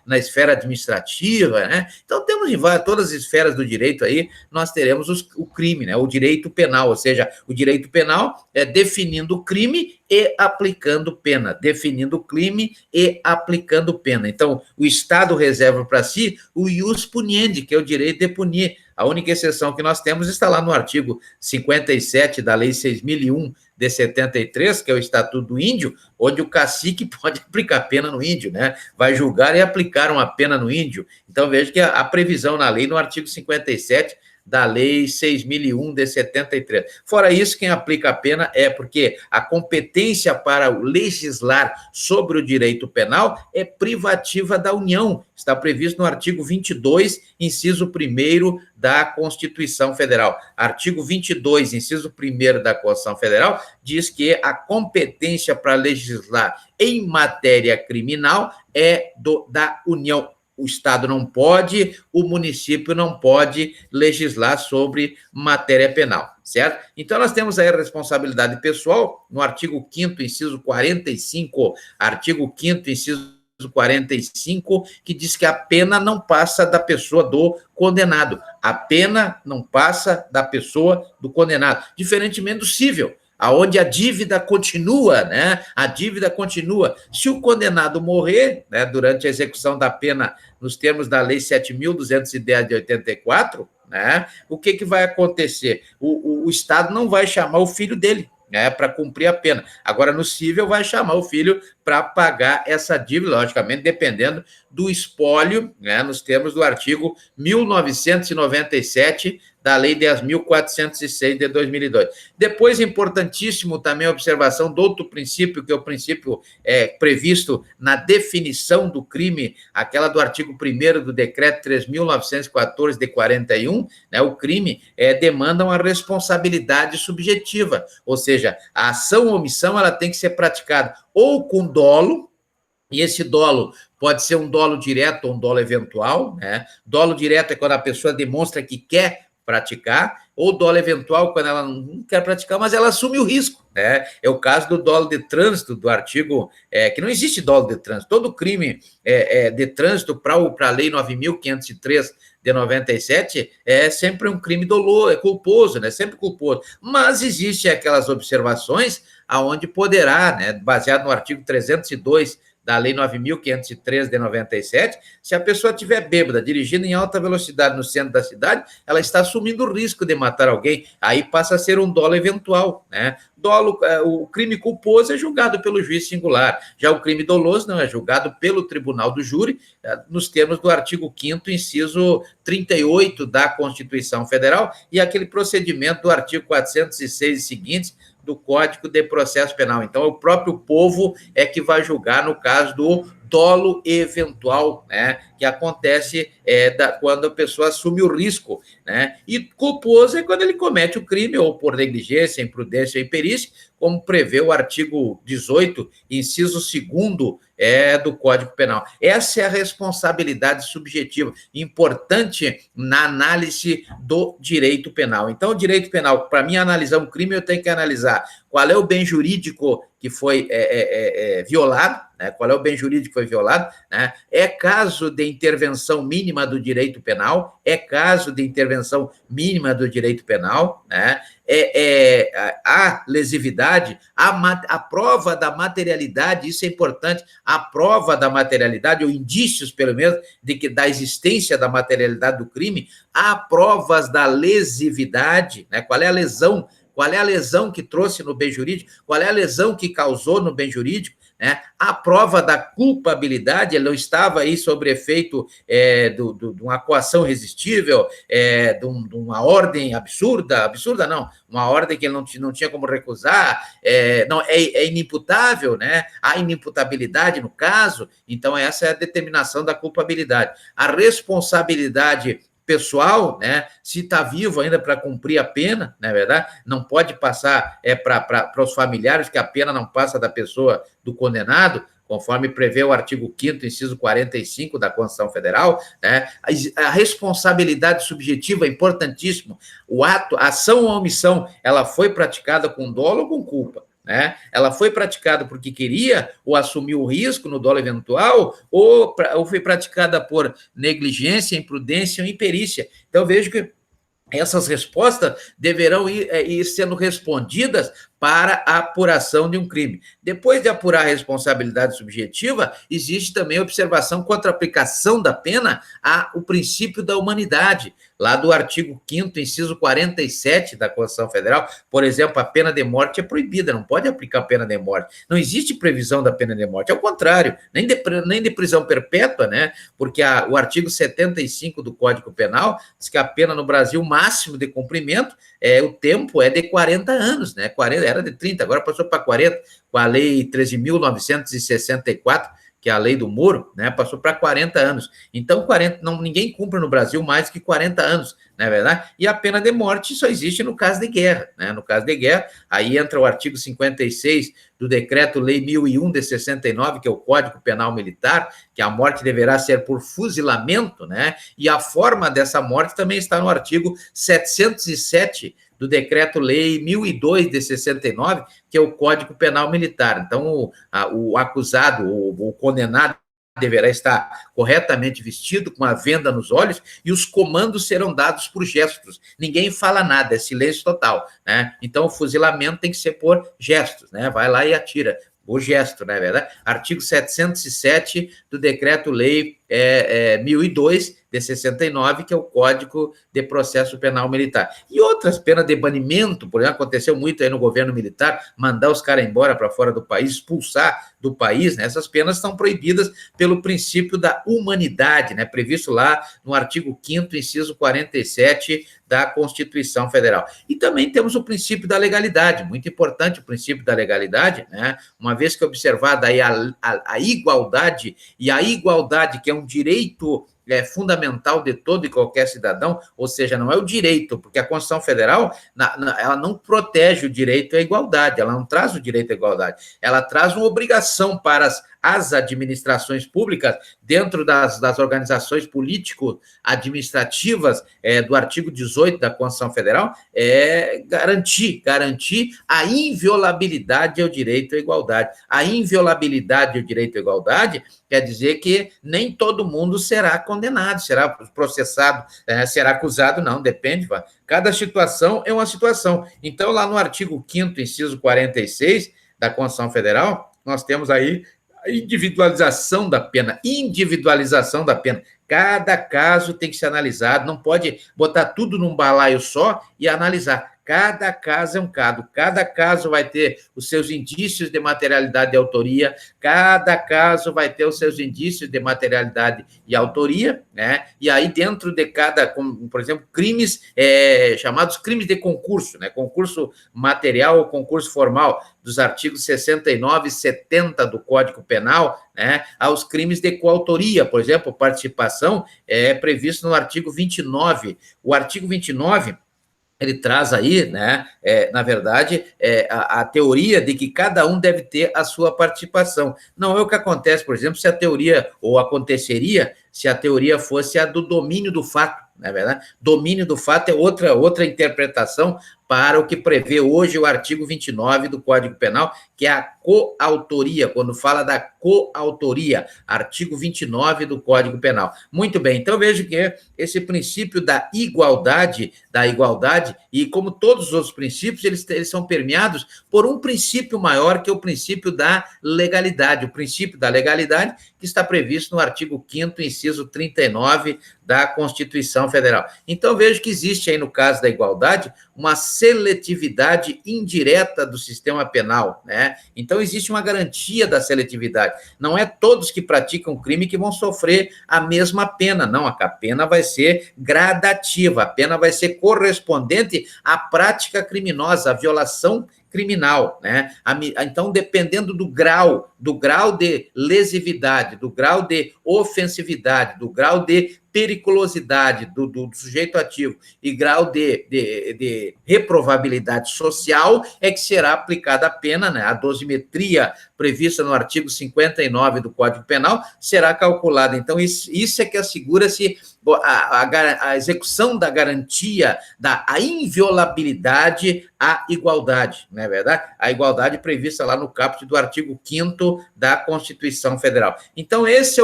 na esfera administrativa, né? Então, temos em todas as esferas do direito aí, nós teremos o crime, né? O direito penal, ou seja, o direito penal é definindo o crime e aplicando pena, definindo o crime e aplicando pena. Então, o Estado reserva para si o ius puniendi, que é o direito de punir. A única exceção que nós temos está lá no artigo 57 da Lei 6.001 de 73, que é o Estatuto do Índio, onde o cacique pode aplicar pena no índio, né? Vai julgar e aplicar uma pena no índio. Então, veja que a previsão na lei, no artigo 57 da Lei 6.001 de 73. Fora isso, quem aplica a pena é porque a competência para legislar sobre o direito penal é privativa da União. Está previsto no artigo 22, inciso 1º da Constituição Federal. Artigo 22, inciso 1º da Constituição Federal, diz que a competência para legislar em matéria criminal é da União. O Estado não pode, o município não pode legislar sobre matéria penal, certo? Então, nós temos aí a responsabilidade pessoal, no artigo 5º, inciso 45, artigo 5º, inciso 45, que diz que a pena não passa da pessoa do condenado. A pena não passa da pessoa do condenado, diferentemente do cível, aonde a dívida continua, né? A dívida continua. Se o condenado morrer, né, durante a execução da pena, nos termos da Lei 7.210 de 84, né, o que vai acontecer? O Estado não vai chamar o filho dele, né, para cumprir a pena. Agora, no cível, vai chamar o filho para pagar essa dívida, logicamente, dependendo do espólio, né, nos termos do artigo 1997 da Lei 10.406 de 2002. Depois, importantíssimo também a observação do outro princípio, que é o princípio previsto na definição do crime, aquela do artigo 1º do Decreto 3.914 de 41, né, o crime demanda uma responsabilidade subjetiva, ou seja, a ação ou omissão ela tem que ser praticada ou com dolo, e esse dolo pode ser um dolo direto ou um dolo eventual, né? Dolo direto é quando a pessoa demonstra que quer praticar, ou dolo eventual quando ela não quer praticar, mas ela assume o risco, né? É o caso do dolo de trânsito, do artigo, que não existe dolo de trânsito, todo crime de trânsito para a Lei 9.503 de 97 é sempre um crime doloso, é culposo, né? Sempre culposo, mas existem aquelas observações aonde poderá, né, baseado no artigo 302 da Lei 9.503 de 97, se a pessoa estiver bêbada, dirigindo em alta velocidade no centro da cidade, ela está assumindo o risco de matar alguém, aí passa a ser um dolo eventual, né? Dolo, o crime culposo é julgado pelo juiz singular, já o crime doloso não é julgado pelo tribunal do júri, nos termos do artigo 5º, inciso 38 da Constituição Federal, e aquele procedimento do artigo 406 e seguintes, do Código de Processo Penal. Então, o próprio povo é que vai julgar no caso do dolo eventual, né, que acontece quando a pessoa assume o risco, né, e culposo é quando ele comete o crime ou por negligência, imprudência ou imperícia, como prevê o artigo 18, inciso 2º do Código Penal. Essa é a responsabilidade subjetiva, importante na análise do direito penal. Então, o direito penal, para mim, analisar um crime, eu tenho que analisar qual é o bem jurídico que foi violado, né? Qual é o bem jurídico que foi violado, né? É caso de intervenção mínima do direito penal, é caso de intervenção mínima do direito penal, né? A lesividade, a prova da materialidade, isso é importante, a prova da materialidade, ou indícios, pelo menos, da existência da materialidade do crime, há provas da lesividade, né? Qual é a lesão? Qual é a lesão que trouxe no bem jurídico? Qual é a lesão que causou no bem jurídico? Né? A prova da culpabilidade, ele não estava aí sob efeito de uma coação irresistível, de uma ordem absurda não, uma ordem que ele não tinha como recusar, é inimputável, né? Há inimputabilidade no caso, então essa é a determinação da culpabilidade. A responsabilidade pessoal, né, se está vivo ainda para cumprir a pena, não é verdade? Não pode passar para os familiares, que a pena não passa da pessoa do condenado, conforme prevê o artigo 5º, inciso 45 da Constituição Federal, né? A responsabilidade subjetiva é importantíssimo. O ato, a ação ou omissão, ela foi praticada com dolo ou com culpa? né? Ela foi praticada porque queria ou assumiu o risco no dolo eventual, ou foi praticada por negligência, imprudência ou imperícia. Então, vejo que essas respostas deverão ir sendo respondidas para a apuração de um crime. Depois de apurar a responsabilidade subjetiva, existe também a observação contra a aplicação da pena ao princípio da humanidade, lá do artigo 5º, inciso 47 da Constituição Federal. Por exemplo, a pena de morte é proibida, não pode aplicar a pena de morte. Não existe previsão da pena de morte, ao contrário, nem de prisão perpétua, né? Porque o artigo 75 do Código Penal diz que a pena no Brasil, máximo de cumprimento, o tempo é de 40 anos, né? 40, era de 30, agora passou para 40, com a Lei 13.964, que é a lei do Moro, né, passou para 40 anos. Então, ninguém cumpre no Brasil mais que 40 anos, não é verdade? E a pena de morte só existe no caso de guerra, né? No caso de guerra, aí entra o artigo 56 do Decreto-Lei 1001 de 69, que é o Código Penal Militar, que a morte deverá ser por fuzilamento, né? E a forma dessa morte também está no artigo 707 do Decreto-Lei 1002 de 69, que é o Código Penal Militar. Então, o acusado, o condenado, deverá estar corretamente vestido, com a venda nos olhos, e os comandos serão dados por gestos. Ninguém fala nada, é silêncio total, né? Então, o fuzilamento tem que ser por gestos, né? Vai lá e atira. O gesto, não é verdade? Artigo 707 do Decreto-Lei 1002 de 69, que é o Código de Processo Penal Militar. E outras penas de banimento, por exemplo, aconteceu muito aí no governo militar, mandar os caras embora para fora do país, expulsar do país, né? Essas penas estão proibidas pelo princípio da humanidade, né? Previsto lá no artigo 5º, inciso 47 da Constituição Federal. E também temos o princípio da legalidade, muito importante o princípio da legalidade, né? Uma vez que observada aí a igualdade, e a igualdade que é um direito fundamental de todo e qualquer cidadão, ou seja, não é o direito, porque a Constituição Federal, ela não protege o direito à igualdade, ela não traz o direito à igualdade, ela traz uma obrigação para as administrações públicas, dentro das organizações político-administrativas do artigo 18 da Constituição Federal, garantir a inviolabilidade ao direito à igualdade. A inviolabilidade ao direito à igualdade quer dizer que nem todo mundo será condenado, será processado, será acusado, não, depende, cada situação é uma situação. Então, lá no artigo 5º, inciso 46 da Constituição Federal, nós temos aí a individualização da pena, Cada caso tem que ser analisado, não pode botar tudo num balaio só e analisar. Cada caso é um caso, cada caso vai ter os seus indícios de materialidade e autoria, cada caso vai ter os seus indícios de materialidade e autoria, né? E aí dentro de cada, como, por exemplo, crimes chamados crimes de concurso, né? Concurso material ou concurso formal, dos artigos 69 e 70 do Código Penal, né? Aos crimes de coautoria, por exemplo, participação é previsto no artigo 29. O artigo 29 ele traz aí, né, na verdade, a teoria de que cada um deve ter a sua participação. Não é o que acontece, por exemplo, se a teoria, ou aconteceria, se a teoria fosse a do domínio do fato, não é verdade? Domínio do fato é outra interpretação para o que prevê hoje o artigo 29 do Código Penal, que é a coautoria, quando fala da coautoria, artigo 29 do Código Penal. Muito bem, então vejo que esse princípio da igualdade, e como todos os outros princípios, eles são permeados por um princípio maior, que é o princípio da legalidade, o princípio da legalidade que está previsto no artigo 5º, inciso 39 da Constituição Federal. Então, vejo que existe aí, no caso da igualdade, uma seletividade indireta do sistema penal, né? Então, existe uma garantia da seletividade. Não é todos que praticam crime que vão sofrer a mesma pena, não. A pena vai ser gradativa, a pena vai ser correspondente à prática criminosa, à violação criminal, né? Então, dependendo do grau de lesividade, do grau de ofensividade, do grau de periculosidade do sujeito ativo e grau de reprovabilidade social, é que será aplicada a pena, né? A dosimetria prevista no artigo 59 do Código Penal será calculada. Então, isso é que assegura-se a execução da garantia da a inviolabilidade à igualdade, não é verdade? A igualdade prevista lá no caput do artigo 5º da Constituição Federal. Então, esse é o